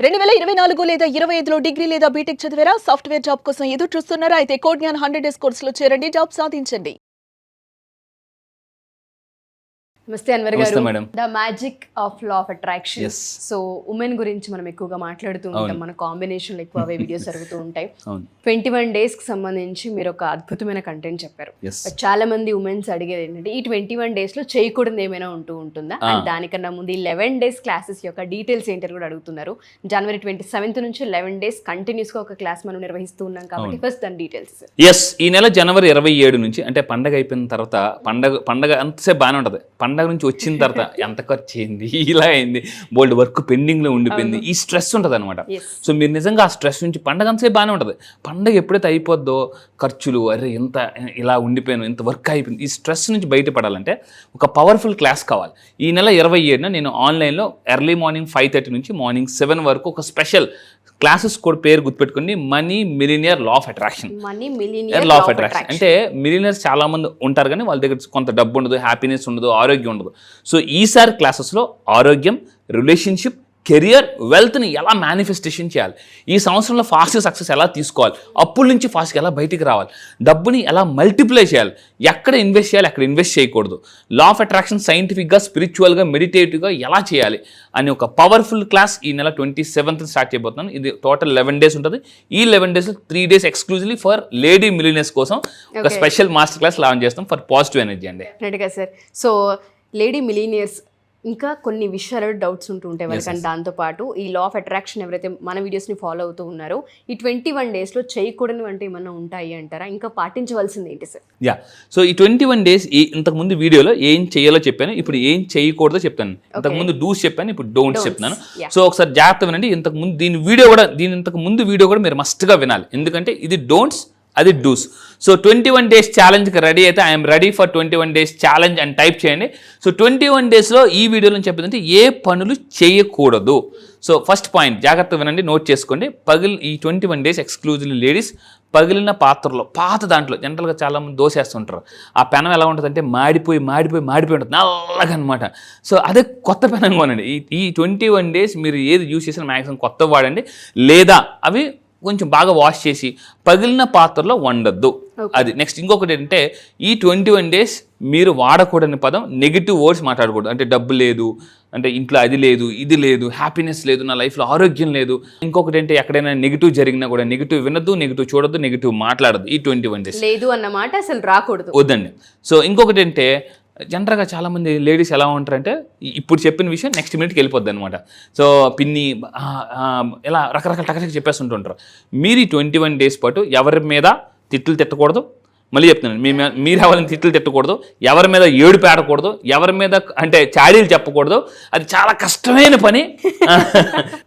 2024 లేదా 25లో డిగ్రీ లేదా బీటెక్ చదివారా? సాఫ్ట్‌వేర్ జాబ్ కోసం ఎదురు చూస్తున్నారా? అయితే కోడ్ జ్ఞాన్ 100 డేస్ కోర్సులో చేరండి, జాబ్ సాధించండి. నమస్తే అన్వర్ గారు. నమస్తే madam. The magic of law of attraction. Yes. So women గురించి మనం ఎక్కువగా మాట్లాడుతూ ఉంటాం, అవును. మన కాంబినేషన్లో ఎక్కువ అవే వీడియోస్ జరుగుతూ ఉంటాయి. అవును 21 డేస్కి సంబంధించి మీరు ఒక అద్భుతమైన కంటెంట్ చెప్పారు. ఎస్ But చాలా మంది ఉమెన్స్ అడిగేది ఏంటంటే ఈ 21 డేస్లో చేయకూడదు ఏమైనా ఉంటుందా, అండ్ దానికన్నా ముందు ఈ 11 డేస్ క్లాసెస్ యొక్క డీటెయిల్స్ ఏంటని కూడా అడుగుతున్నారు. జనవరి 27 నుంచి 11 డేస్ కంటిన్యూస్గా ఒక క్లాస్ మనం నిర్వహిస్తూ ఉన్నాం కాబట్టి ఫస్ట్ దాని డీటెయిల్స్. ఎస్ ఈ నెల జనవరి 27 నుంచి అంటే పండగ అయిపోయిన తర్వాత పండగ అంతసేపు బాగానే ఉంటుంది. పండగ నుంచి వచ్చిన తర్వాత ఎంత ఖర్చు అయింది, ఇలా అయింది, బోల్డ్ వర్క్ పెండింగ్లో ఉండిపోయింది, ఈ స్ట్రెస్ ఉంటుంది అనమాట. సో మీరు నిజంగా ఆ స్ట్రెస్ నుంచి పండగ అంతసేపు బాగానే ఉంటుంది. పండగ ఎప్పుడైతే అయిపోద్దో ఖర్చులు, అరే ఇంత ఇలా ఉండిపోయాను, ఇంత వర్క్ అయిపోయింది, ఈ స్ట్రెస్ నుంచి బయటపడాలంటే ఒక పవర్ఫుల్ క్లాస్ కావాలి. ఈ నెల 27న నేను ఆన్లైన్లో ఎర్లీ మార్నింగ్ 5:30 నుంచి మార్నింగ్ 7 వరకు ఒక స్పెషల్ క్లాసెస్ కూడా పేరు గుర్తుపెట్టుకుని money millionaire law of attraction. Law of attraction అంటే మిలినియర్స్ చాలా మంది ఉంటారు కానీ వాళ్ళ దగ్గర కొంత డబ్బు ఉండదు, హ్యాపీనెస్ ఉండదు, ఆరోగ్యం ఉండదు. సో ఈసారి క్లాసెస్లో ఆరోగ్యం, రిలేషన్షిప్, కెరియర్, వెల్త్ని ఎలా మేనిఫెస్టేషన్ చేయాలి, ఈ సంవత్సరంలో ఫాస్ట్గా సక్సెస్ ఎలా తీసుకోవాలి, అప్పుల నుంచి ఫాస్ట్గా ఎలా బయటికి రావాలి, డబ్బుని ఎలా మల్టిప్లై చేయాలి, ఎక్కడ ఇన్వెస్ట్ చేయాలి, ఎక్కడ ఇన్వెస్ట్ చేయకూడదు, లా ఆఫ్ అట్రాక్షన్ సైంటిఫిక్గా, స్పిరిచువల్గా, మెడిటేటివ్గా ఎలా చేయాలి అని ఒక పవర్ఫుల్ క్లాస్ ఈ నెల 27th స్టార్ట్ చేయబోతున్నాను. ఇది టోటల్ 11 డేస్ ఉంటుంది. ఈ 11 డేస్లో 3 days exclusively for lady millionaires కోసం ఒక స్పెషల్ మాస్టర్ క్లాస్ లాంచ్ చేస్తాం ఫర్ పాజిటివ్ ఎనర్జీ అండి. రైట్గా సార్. సో లేడీ మిలీనియర్స్ ఇంకా కొన్ని విషయాలు డౌట్స్ ఉంటూ ఉంటాయి వాళ్ళకంటే. దాంతోపాటు ఈ లా ఆఫ్ అట్రాక్షన్ ఎవరైతే మన వీడియోస్ని ఫాలో అవుతూ ఉన్నారో ఈ 21 డేస్లో చేయకూడని అంటే ఏమన్నా ఉంటాయి అంటారా? ఇంకా పాటించవలసింది ఏంటి సార్? యా, సో ఈ 21 డేస్ ఇంతకుముందు వీడియోలో ఏం చేయాలో చెప్పాను, ఇప్పుడు ఏం చేయకూడదో చెప్తాను. ఇంతకుముందు డూస్ చెప్పాను, ఇప్పుడు డోంట్స్ చెప్తున్నాను. సో ఒకసారి జాగ్రత్త వినండి. ఇంతకుముందు ఇంతకు ముందు వీడియో కూడా మీరు మస్ట్గా వినాలి, ఎందుకంటే ఇది డోంట్స్, అది డూస్. సో 21 డేస్ ఛాలెంజ్కి రెడీ అయితే I'm ready for 21 days challenge అని టైప్ చేయండి. సో 21 డేస్లో ఈ వీడియోలో చెప్పేదంటే ఏ పనులు చేయకూడదు. సో ఫస్ట్ పాయింట్ జాగ్రత్త వినండి, నోట్ చేసుకోండి. ఈ 21 డేస్ ఎక్స్క్లూజివ్లీ లేడీస్ పగిలిన పాత్రలో, పాత దాంట్లో జనరల్గా చాలామంది దోశ వేస్తుంటారు. ఆ పెనం ఎలా ఉంటుంది అంటే మాడిపోయి ఉంటుంది, నల్లగా అనమాట. సో అదే కొత్త పెనం కొనండి. ఈ 21 డేస్ మీరు ఏది యూజ్ చేసినా మ్యాక్సిమం కొత్త వాడండి, లేదా అవి కొంచెం బాగా వాష్ చేసి పగిలిన పాత్రలో వండొద్దు. అది నెక్స్ట్. ఇంకొకటి ఏంటంటే ఈ 21 డేస్ మీరు వాడకూడని పదం, నెగిటివ్ వర్డ్స్ మాట్లాడకూడదు. అంటే డబ్బు లేదు, అంటే ఇంట్లో అది లేదు, ఇది లేదు, హ్యాపీనెస్ లేదు, నా లైఫ్లో ఆరోగ్యం లేదు. ఇంకొకటి ఏంటంటే ఎక్కడైనా నెగిటివ్ జరిగినా కూడా నెగిటివ్ వినద్దు, నెగిటివ్ చూడొద్దు, నెగిటివ్ మాట్లాడద్దు. ఈ 21 డేస్ లేదు అన్నమాట అసలు రాకూడదు, వద్దండి. సో ఇంకొకటి ఏంటంటే జనరల్గా చాలామంది లేడీస్ ఎలా ఉంటారంటే ఇప్పుడు చెప్పిన విషయం నెక్స్ట్ మినిట్కి వెళ్ళిపోద్ది అనమాట. సో పిన్ని ఇలా రకరకాల టకటక చెప్పేస్తుంటుంటారు. మీరు ఈ 21 డేస్ పాటు ఎవరి మీద తిట్లు తిట్టకూడదు. మళ్ళీ చెప్తున్నాను, మీరు ఎవరిని తిట్లు తిట్టకూడదు, ఎవరి మీద ఏడు పేడకూడదు, ఎవరి మీద అంటే చాడీలు చెప్పకూడదు. అది చాలా కష్టమైన పని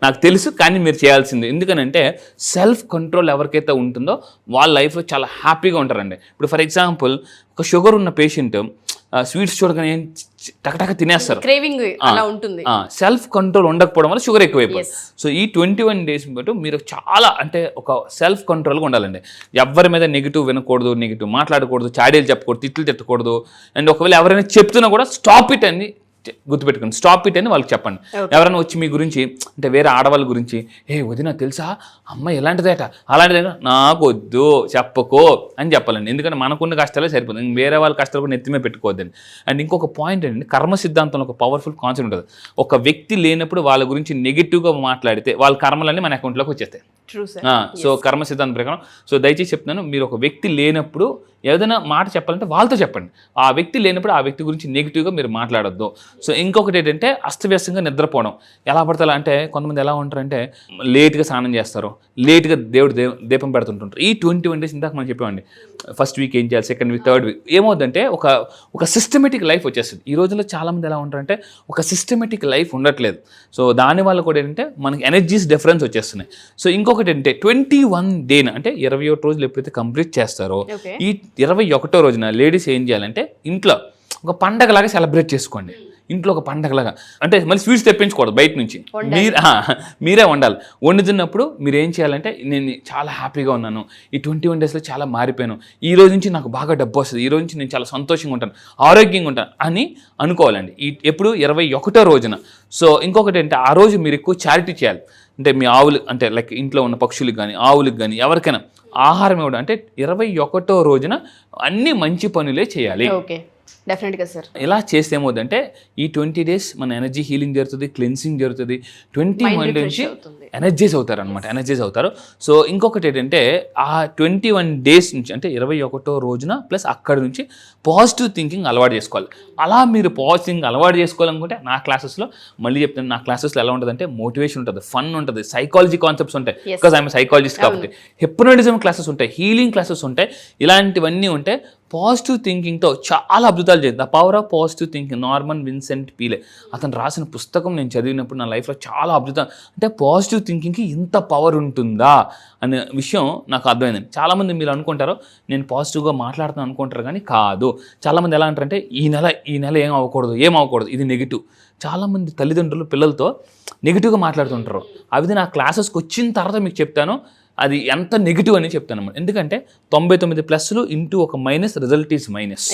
నాకు తెలుసు, కానీ మీరు చేయాల్సింది. ఎందుకనంటే సెల్ఫ్ కంట్రోల్ ఎవరికైతే ఉంటుందో వాళ్ళ లైఫ్లో చాలా హ్యాపీగా ఉంటారండి. ఇప్పుడు ఫర్ ఎగ్జాంపుల్ ఒక షుగర్ ఉన్న పేషెంట్ స్వీట్స్ చూడగానే టకటక తినేస్తారు, క్రేవింగ్ అలా ఉంటుంది. సెల్ఫ్ కంట్రోల్ ఉండకపోవడం వల్ల షుగర్ ఎక్కువైపోయింది. సో ఈ 21 డేస్ బట్టి మీరు చాలా అంటే ఒక సెల్ఫ్ కంట్రోల్గా ఉండాలండి. ఎవరి మీద నెగిటివ్ వినకూడదు, నెగిటివ్ మాట్లాడకూడదు, చాడీలు చెప్పకూడదు, తిట్లు తిట్టకూడదు. అండ్ ఒకవేళ ఎవరైనా చెప్తున్నా కూడా స్టాప్ ఇట్ అని గుర్తుపెట్టుకోండి, స్టాప్ ఇట్ అని వాళ్ళకి చెప్పండి. ఎవరైనా వచ్చి మీ గురించి అంటే వేరే ఆడవాళ్ళ గురించి వదినా తెలుసా అమ్మాయి ఎలాంటిదేట, అలాంటిదేట, నాకు వద్దు చెప్పకో అని చెప్పాలండి. ఎందుకంటే మనకున్న కష్టాలే సరిపోతుంది, వేరే వాళ్ళ కష్టాలు కూడా నెత్తిమే పెట్టుకోవద్దండి. అండ్ ఇంకొక పాయింట్ ఏంటంటే కర్మ సిద్ధాంతంలో ఒక పవర్ఫుల్ కాన్సెప్ట్ ఉంటుంది. ఒక వ్యక్తి లేనప్పుడు వాళ్ళ గురించి నెగిటివ్గా మాట్లాడితే వాళ్ళ కర్మలన్నీ మన అకౌంట్లోకి వచ్చేస్తాయి. సో కర్మ సిద్ధాంతం ప్రకారం. సో దయచేసి చెప్తున్నాను, మీరు ఒక వ్యక్తి లేనప్పుడు ఏదైనా మాట చెప్పాలంటే వాళ్ళతో చెప్పండి. ఆ వ్యక్తి లేనప్పుడు ఆ వ్యక్తి గురించి నెగిటివ్గా మీరు మాట్లాడొద్దు. సో ఇంకొకటి ఏంటంటే అస్తవ్యస్తంగా నిద్రపోవడం. ఎలా పడతారా అంటే కొంతమంది ఎలా ఉంటారంటే లేట్గా స్నానం చేస్తారు, లేట్గా దీపం పెడుతుంటుంటారు. ఈ 21 డేస్ ఇందాక మనం చెప్పామండి, ఫస్ట్ వీక్ ఏం చేయాలి, సెకండ్ వీక్, థర్డ్ వీక్ ఏమవుతుందంటే ఒక సిస్టమేటిక్ లైఫ్ వచ్చేస్తుంది. ఈ రోజుల్లో చాలామంది ఎలా ఉంటారంటే ఒక సిస్టమేటిక్ లైఫ్ ఉండట్లేదు. సో దానివల్ల కూడా ఏంటంటే మనకి ఎనర్జీస్ డిఫరెన్స్ వచ్చేస్తున్నాయి. సో ఇంకొకటి ఏంటంటే 21 డేన అంటే 21 రోజులు ఎప్పుడైతే కంప్లీట్ చేస్తారో ఈ 21వ రోజున లేడీస్ ఏం చేయాలంటే ఇంట్లో ఒక పండగలాగా సెలబ్రేట్ చేసుకోండి. ఇంట్లో ఒక పండగలాగా అంటే మళ్ళీ స్వీట్స్ తెప్పించకూడదు బయట నుంచి, మీరే వండాలి. వండుతున్నప్పుడు మీరు ఏం చేయాలంటే నేను చాలా హ్యాపీగా ఉన్నాను, ఈ 21 డేస్లో చాలా మారిపోయాను, ఈ రోజు నుంచి నాకు బాగా డబ్బు వస్తుంది, ఈ రోజు నుంచి నేను చాలా సంతోషంగా ఉంటాను, ఆరోగ్యంగా ఉంటాను అని అనుకోవాలండి. ఎప్పుడు 21వ రోజున. సో ఇంకొకటి ఏంటంటే ఆ రోజు మీరు ఎక్కువ చారిటీ చేయాలి. అంటే మీ ఆవులు అంటే లైక్ ఇంట్లో ఉన్న పక్షులకు కానీ ఆవులకు కానీ ఎవరికైనా ఆహారం ఇవ్వడం అంటే 21వ రోజున అన్ని మంచి పనులే చేయాలి. ఓకే, డెఫినెట్గా సార్. ఇలా చేస్తే ఏమవుతుందంటే ఈ 20 days మన ఎనర్జీ హీలింగ్ జరుగుతుంది, క్లెన్సింగ్ జరుగుతుంది, 21 నుంచి ఎనర్జైజ్ అవుతారు అనమాట, ఎనర్జైజ్ అవుతారు. సో ఇంకొకటి ఏంటంటే ఆ 21 days నుంచి అంటే 21వ రోజున ప్లస్ అక్కడ నుంచి పాజిటివ్ థింకింగ్ అలవాటు చేసుకోవాలి. అలా మీరు పాజిటివ్ థింకింగ్ అలవాటు చేసుకోవాలనుకుంటే నా క్లాసెస్లో మళ్ళీ చెప్తాను, నా క్లాసెస్లో ఎలా ఉంటుందంటే మోటివేషన్ ఉంటుంది, ఫన్ ఉంటుంది, సైకాలజీ కాన్సెప్ట్స్ ఉంటాయి, బికాజ్ ఐఎమ్ సైకాలజిస్ట్ కాబట్టి, హిప్నోటిజం క్లాసెస్ ఉంటాయి, హీలింగ్ క్లాసెస్ ఉంటాయి, ఇలాంటివన్నీ ఉంటాయి. పాజిటివ్ థింకింగ్తో చాలా అద్భుతాలు చేద్దాం. The power of positive thinking, Norman Vincent Pele అతను రాసిన పుస్తకం నేను చదివినప్పుడు నా లైఫ్లో చాలా అద్భుతం. అంటే పాజిటివ్ థింకింగ్కి ఇంత పవర్ ఉంటుందా అనే విషయం నాకు అర్థమైంది. చాలామంది మీరు అనుకుంటారు నేను పాజిటివ్గా మాట్లాడుతాను అనుకుంటారు, కానీ కాదు. చాలామంది ఎలా అంటారంటే ఈ నెల ఏం అవ్వకూడదు, ఇది నెగిటివ్. చాలామంది తల్లిదండ్రులు పిల్లలతో నెగిటివ్గా మాట్లాడుతుంటారు. అవి నా క్లాసెస్కి వచ్చిన తర్వాత మీకు చెప్తాను అది ఎంత నెగిటివ్ అని చెప్తాను అన్నమాట. ఎందుకంటే 99+ ఇంటూ ఒక మైనస్, రిజల్ట్ ఈజ్ మైనస్.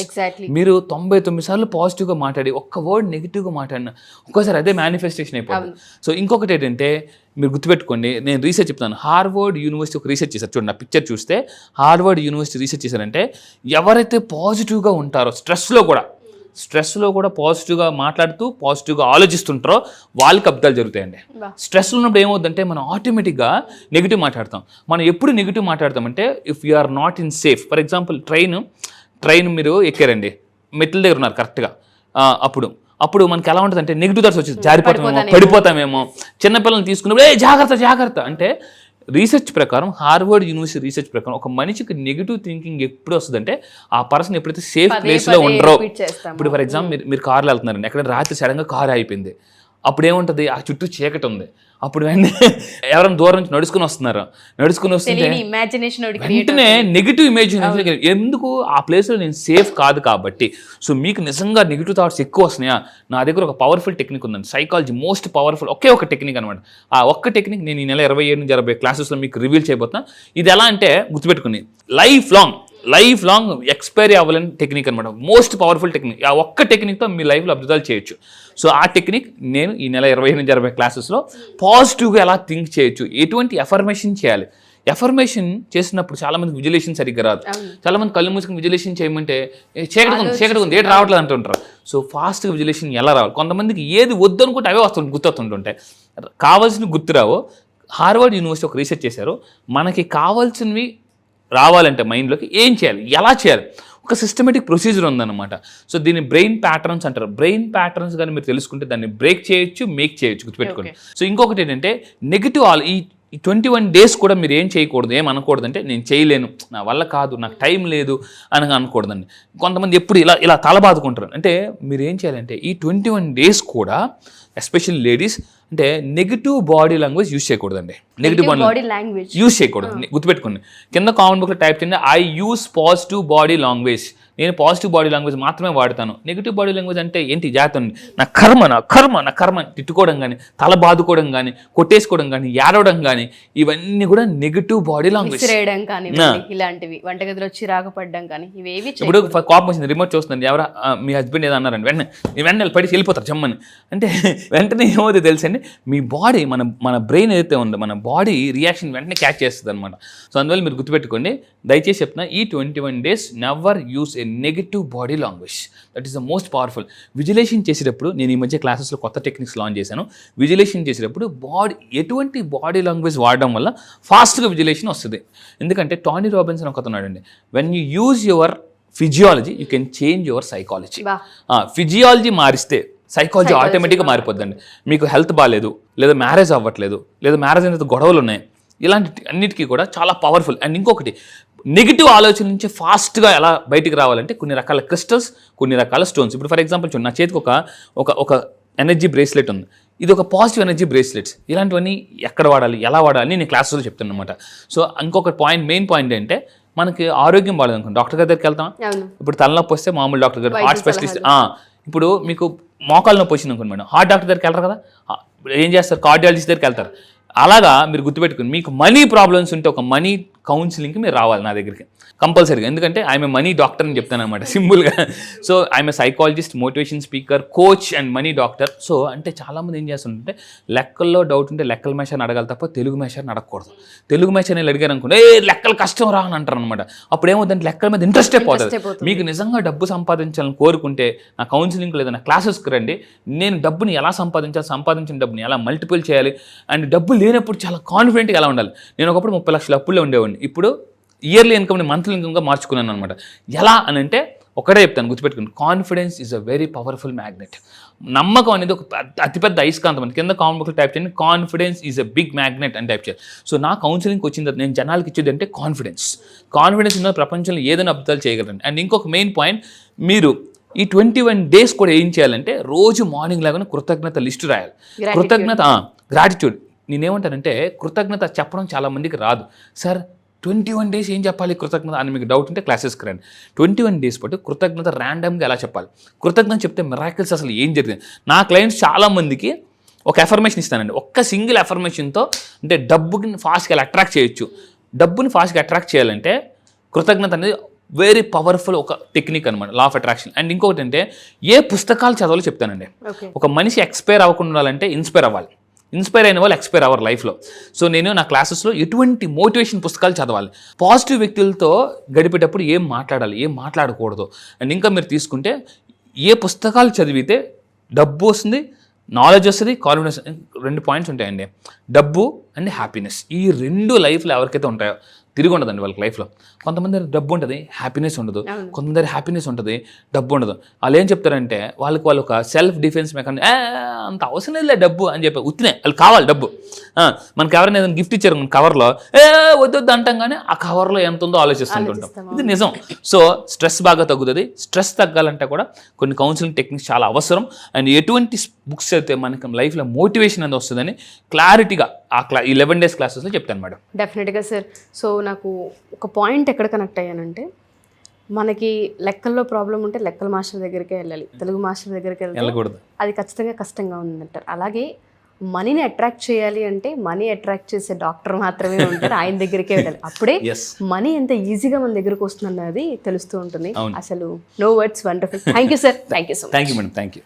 మీరు 99 సార్లు పాజిటివ్గా మాట్లాడి ఒక్క వర్డ్ నెగిటివ్గా మాట్లాడిన ఒక్కోసారి అదే మేనిఫెస్టేషన్ అయిపోతుంది. సో ఇంకొకటి ఏంటంటే మీరు గుర్తుపెట్టుకోండి, నేను రీసెర్చ్ చెప్తాను. హార్వర్డ్ యూనివర్సిటీ ఒక రీసెర్చ్ చేశారు, చూడండి నా పిక్చర్ చూస్తే హార్వర్డ్ యూనివర్సిటీ రీసెర్చ్ చేశారంటే ఎవరైతే పాజిటివ్గా ఉంటారో స్ట్రెస్లో కూడా పాజిటివ్గా మాట్లాడుతూ పాజిటివ్గా ఆలోచిస్తుంటారో వాళ్ళకి అద్భుతాలు జరుగుతాయండి. స్ట్రెస్లో ఉన్నప్పుడు ఏమవుతుందంటే మనం ఆటోమేటిక్గా నెగిటివ్ మాట్లాడతాం. మనం ఎప్పుడు నెగిటివ్ మాట్లాడతామంటే if you are not in safe. For example train మీరు ఎక్కారండి, మెట్ల దగ్గర ఉన్నారు కరెక్ట్గా, అప్పుడు మనకి ఎలా ఉంటుంది అంటే నెగిటివ్ థాట్స్ వచ్చేది, జారిపోతామేమో, పడిపోతామేమో, చిన్నపిల్లల్ని తీసుకున్నప్పుడు జాగ్రత్త అంటే రీసెర్చ్ ప్రకారం, హార్వర్డ్ యూనివర్సిటీ రీసెర్చ్ ప్రకారం ఒక మనిషికి నెగిటివ్ థింకింగ్ ఎప్పుడు వస్తుందంటే ఆ పర్సన్ ఎప్పుడైతే సేఫ్ ప్లేస్లో ఉండరో. ఇప్పుడు ఫర్ ఎగ్జాంపుల్ మీరు కార్లో వెళ్తున్నారండి, ఎక్కడ రాత్రి సడన్గా కారు అయిపోయింది, అప్పుడు ఏముంటుంది ఆ చుట్టూ చీకటి ఉంది, అప్పుడు ఎవరైనా దూరం నుంచి నడుచుకుని వస్తుంటే వెంటనే నెగిటివ్ ఇమేజినేషన్. ఎందుకు ఆ ప్లేస్లో నేను సేఫ్ కాదు కాబట్టి. సో మీకు నిజంగా నెగిటివ్ థాట్స్ ఎక్కువ వస్తున్నాయా, నా దగ్గర ఒక పవర్ఫుల్ టెక్నిక్ ఉందండి, సైకాలజీ మోస్ట్ పవర్ఫుల్ ఒకే ఒక టెక్నిక్ అనమాట. ఆ ఒక్క టెక్నిక్ నేను ఈ నెల 27 నుంచి 40 క్లాసెస్లో మీకు రివీల్ చేయబోతున్నా. ఇది ఎలా అంటే గుర్తుపెట్టుకుని లైఫ్ లాంగ్ ఎక్స్పైరీ అవ్వాలని టెక్నిక్ అనమాట, మోస్ట్ పవర్ఫుల్ టెక్నిక్. ఆ ఒక్క టెక్నిక్తో మీ లైఫ్లో అద్భుతాలు చేయొచ్చు. సో ఆ టెక్నిక్ నేను ఈ నెల 27 నుంచి 40 క్లాసెస్లో పాజిటివ్గా ఎలా థింక్ చేయొచ్చు, ఎటువంటి ఎఫర్మేషన్ చేయాలి. ఎఫర్మేషన్ చేసినప్పుడు చాలామంది విజులేషన్ సరిగ్గా రాదు. చాలామంది కళ్ళు మూసుకుని విజులేషన్ చేయమంటే చీకటి ఉంది ఏది రావట్లేదు అంటుంటారు. సో ఫాస్ట్గా విజులేషన్ ఎలా రావాలి, కొంతమందికి ఏది వద్దు అనుకుంటే అవే గుర్తొస్తుంటుంటాయి, కావాల్సినవి గుర్తురావు. హార్వర్డ్ యూనివర్సిటీ ఒక రీసెర్చ్ చేశారు, మనకి కావాల్సినవి రావాలంటే మైండ్లోకి ఏం చేయాలి, ఎలా చేయాలి, ఒక సిస్టమేటిక్ ప్రొసీజర్ ఉందన్నమాట. సో దీన్ని బ్రెయిన్ ప్యాటర్న్స్ అంటారు. బ్రెయిన్ ప్యాటర్న్స్ కానీ మీరు తెలుసుకుంటే దాన్ని బ్రేక్ చేయొచ్చు, మేక్ చేయొచ్చు, గుర్తుపెట్టుకోండి. సో ఇంకొకటి ఏంటంటే నెగిటివ్ ఈ 21 days కూడా మీరు ఏం చేయకూడదు, ఏం అనకూడదంటే నేను చేయలేను, నా వల్ల కాదు, నాకు టైం లేదు అని అనకూడదండి. కొంతమంది ఎప్పుడు ఇలా తల బాదుకుంటారు. అంటే మీరు ఏం చేయాలంటే ఈ 21 days కూడా ఎస్పెషల్లీ లేడీస్ అంటే నెగిటివ్ బాడీ లాంగ్వేజ్ యూజ్ చేయకూడదండి. నెగిటివ్ బాడీ లాంగ్వేజ్ యూజ్ చేయకూడదు. గుర్తుపెట్టుకోండి, కింద కామెంట్ బుక్లో టైప్ చేయండి, I use positive body language. నేను పాజిటివ్ బాడీ లాంగ్వేజ్ మాత్రమే వాడతాను. నెగిటివ్ బాడీ లాంగ్వేజ్ అంటే ఏంటి, జాగ్రత్త, నా కర్మ తిట్టుకోవడం కానీ, తల బాదుకోవడం కానీ, కొట్టేసుకోవడం కానీ, ఏడవడం కానీ, ఇవన్నీ కూడా నెగిటివ్ బాడీ లాంగ్వేజ్. ఇలాంటివి వంటగదిలో చిరాకు పడడం కానీ ఇవేవి. ఇప్పుడు కోపం వచ్చింది, రిమోట్ చూస్తుంది, ఎవరా మీ హస్బెండ్ ఏదో అన్నారండి, వెంటనే పడి వెళ్ళిపోతారు జమ్మని. అంటే వెంటనే ఏమవుతుందో తెలుసండి, మీ బాడీ మన బ్రెయిన్ ఏదైతే ఉందో మన బాడీ రియాక్షన్ వెంటనే క్యాచ్ చేస్తుంది అనమాట. సో అందువల్ల మీరు గుర్తుపెట్టుకోండి, దయచేసి చెప్తున్నా, ఈ 21 days never use A negative body language. That is the most powerful. విజులేషన్ చేసేటప్పుడు నేను ఈ మధ్య క్లాసెస్లో కొత్త టెక్నిక్స్ లాంచ్ చేశాను. విజులేషన్ చేసేటప్పుడు ఎటువంటి బాడీ లాంగ్వేజ్ వాడడం వల్ల ఫాస్ట్గా విజులేషన్ వస్తుంది. ఎందుకంటే టానీ రాబిన్స్ ఒక ఉన్నాడండి, when you use your physiology you can change your psychology. Physiology మారిస్తే సైకాలజీ ఆటోమేటిక్గా మారిపోద్దండి. మీకు హెల్త్ బాగాలేదు, లేదా మ్యారేజ్ అవ్వట్లేదు, లేదా మ్యారేజ్ అనేది గొడవలు ఉన్నాయి, ఇలాంటి అన్నిటికీ కూడా చాలా పవర్ఫుల్. అండ్ ఇంకొకటి, నెగిటివ్ ఆలోచన నుంచి ఫాస్ట్గా ఎలా బయటికి రావాలంటే కొన్ని రకాల క్రిస్టల్స్, కొన్ని రకాల స్టోన్స్. ఇప్పుడు ఫర్ ఎగ్జాంపుల్ చూడండి, నా చేతికి ఒక ఎనర్జీ బ్రేస్లెట్ ఉంది, ఇది ఒక పాజిటివ్ ఎనర్జీ బ్రేస్లెట్స్. ఇలాంటివన్నీ ఎక్కడ వాడాలి, ఎలా వాడాలి నేను క్లాసులో చెప్తాను అనమాట. సో ఇంకొక మెయిన్ పాయింట్ ఏంటంటే, మనకి ఆరోగ్యం బాగాలేదు అనుకోండి, డాక్టర్ గారి దగ్గరికి వెళ్తాం. ఇప్పుడు తలనొప్పి వస్తే మామూలు డాక్టర్ గారు, హార్ట్ స్పెషలిస్ట్. ఇప్పుడు మీకు మోకాలు నొప్పి వచ్చింది అనుకోండి మేడం, హార్ట్ డాక్టర్ దగ్గరికి వెళ్తారు కదా, ఏం చేస్తారు, కార్డియాలజిస్ట్ దగ్గరికి వెళ్తారు. అలాగా మీరు గుర్తుపెట్టుకుని, మీకు మనీ ప్రాబ్లమ్స్ ఉంటే, ఒక మనీ కౌన్సిలింగ్కి మీరు రావాలి నా దగ్గరికి కంపల్సరీగా. ఎందుకంటే ఐఎమ్ మనీ డాక్టర్ అని చెప్తాను అనమాట సింపుల్గా. So I'm psychologist, motivation speaker, coach and money doctor. So అంటే చాలామంది ఏం చేస్తుంటే లెక్కల్లో డౌట్ ఉంటే లెక్కల మేషాన్ని అడగాలి తప్ప తెలుగు మేషాన్ని అడగకూడదు. తెలుగు మేషాన్ని అడిగారు అనుకోండి, లెక్కలు కష్టం రా అని అంటారు అనమాట. అప్పుడు ఏమవుతుందంటే లెక్కల మీద ఇంట్రెస్టే పోతుంది. మీకు నిజంగా డబ్బు సంపాదించాలని కోరుకుంటే నా కౌన్సిలింగ్ లేదా నా క్లాసెస్కి రండి. నేను డబ్బుని ఎలా సంపాదించాలి, సంపాదించిన డబ్బుని ఎలా మల్టిపుల్ చేయాలి, అండ్ డబ్బు లేనప్పుడు చాలా కాన్ఫిడెంట్గా ఎలా ఉండాలి. నేను ఒకప్పుడు 30 లక్షల అప్పుల్లో ఉండేవాడిని, ఇప్పుడు ఇయర్లీ ఇన్కమ్ని మంత్లీ ఇన్కమ్గా మార్చుకున్నాను అనమాట. ఎలా అని అంటే ఒకటే చెప్తాను, గుర్తుపెట్టుకుని, confidence is a very powerful magnet. నమ్మకం అనేది ఒక అతిపెద్ద అయస్కాంతం. అని కింద కామెంట్ బాక్స్లో టైప్ చేయండి, confidence is a big magnet అని టైప్ చేయాలి. సో నా కౌన్సిలింగ్కి వచ్చిన తర్వాత నేను జనాలకి ఇచ్చేది అంటే కాన్ఫిడెన్స్ ఉన్న ప్రపంచంలో ఏదైనా అద్భుతాలు చేయగలండి. అండ్ ఇంకొక మెయిన్ పాయింట్, మీరు ఈ 21 days కూడా ఏం చేయాలంటే రోజు మార్నింగ్ లాగానే కృతజ్ఞత లిస్టు రాయాలి. గ్రాటిట్యూడ్. నేనేమంటానంటే కృతజ్ఞత చెప్పడం చాలా మందికి రాదు. సార్ 21 days ఏం చెప్పాలి కృతజ్ఞత అని మీకు డౌట్ ఉంటే క్లాసెస్కి రండి. 21 days పాటు కృతజ్ఞత ర్యాండమ్గా ఎలా చెప్పాలి, కృతజ్ఞత చెప్తే మిరాకిల్స్ అసలు ఏం జరిగింది. నా క్లయింట్స్ చాలామందికి ఒక ఎఫర్మేషన్ ఇస్తానండి. ఒక్క సింగిల్ ఎఫర్మేషన్తో అంటే డబ్బుకి ఫాస్ట్గా ఎలా అట్రాక్ట్ చేయొచ్చు. డబ్బుని ఫాస్ట్గా అట్రాక్ట్ చేయాలంటే కృతజ్ఞత అనేది వెరీ పవర్ఫుల్ ఒక టెక్నిక్ అనమాట, లా ఆఫ్ అట్రాక్షన్. అండ్ ఇంకొకటి అంటే ఏ పుస్తకాలు చదవాలో చెప్తానండి. ఒక మనిషి ఎక్స్పైర్ అవ్వకుండా ఉండాలంటే ఇన్స్పైర్ అవ్వాలి. ఇన్స్పైర్ అయిన వాళ్ళు ఎక్స్పైర్ అవ్వరు లైఫ్లో. సో నేను నా క్లాసెస్లో ఎటువంటి మోటివేషన్ పుస్తకాలు చదవాలి, పాజిటివ్ వ్యక్తులతో గడిపేటప్పుడు ఏం మాట్లాడాలి, ఏం మాట్లాడకూడదు. అండ్ ఇంకా మీరు తీసుకుంటే ఏ పుస్తకాలు చదివితే డబ్బు వస్తుంది, నాలెడ్జ్ వస్తుంది, కాన్ఫిడెన్స్. 2 పాయింట్స్ ఉంటాయండి, డబ్బు అండ్ హ్యాపీనెస్. ఈ 2 లైఫ్లో ఎవరికైతే ఉంటాయో తిరిగి ఉండదండి వాళ్ళకి లైఫ్లో. కొంతమంది డబ్బు ఉంటుంది, హ్యాపీనెస్ ఉండదు. కొంతమంది హ్యాపీనెస్ ఉంటుంది, డబ్బు ఉండదు. వాళ్ళు ఏం చెప్తారంటే వాళ్ళు ఒక సెల్ఫ్ డిఫెన్స్ మెకానిజం, అంత అవసరం లేదు డబ్బు అని చెప్పి ఉత్తినే వాళ్ళు కావాలి డబ్బు. మనకి ఎవరైనా ఏదైనా గిఫ్ట్ ఇచ్చారు మన కవర్లో, వద్దు అంటాం, కానీ ఆ కవర్లో ఎంత ఉందో ఆలోచిస్తుంటాం. ఇది నిజం. సో స్ట్రెస్ బాగా తగ్గుతుంది. స్ట్రెస్ తగ్గాలంటే కూడా కొన్ని కౌన్సిలింగ్ టెక్నిక్స్ చాలా అవసరం. అండ్ ఎటువంటి బుక్స్ అయితే మనకి లైఫ్లో మోటివేషన్ అనేది వస్తుందని క్లారిటీగా ఆ 11 days క్లాసెస్లో చెప్తాను మేడం. డెఫినెట్గా సార్. సో నాకు ఒక పాయింట్ ఎక్కడ కనెక్ట్ అయ్యానంటే, మనకి లెక్కల్లో ప్రాబ్లం ఉంటే లెక్కల మాస్టర్ దగ్గరికే వెళ్ళాలి, తెలుగు మాస్టర్ దగ్గరికి వెళ్ళకూడదు. అది ఖచ్చితంగా కష్టంగా ఉందంటారు. అలాగే మనీని అట్రాక్ట్ చేయాలి అంటే మనీ అట్రాక్ట్ చేసే డాక్టర్ మాత్రమే ఉంటారు, ఆయన దగ్గరికే వెళ్ళాలి. అప్పుడే మనీ ఎంత ఈజీగా మన దగ్గరకు వస్తుంది అన్నది తెలుస్తూ ఉంటుంది. అసలు no words, wonderful. Thank you sir. Thank you so much. Thank you madam. Thank you.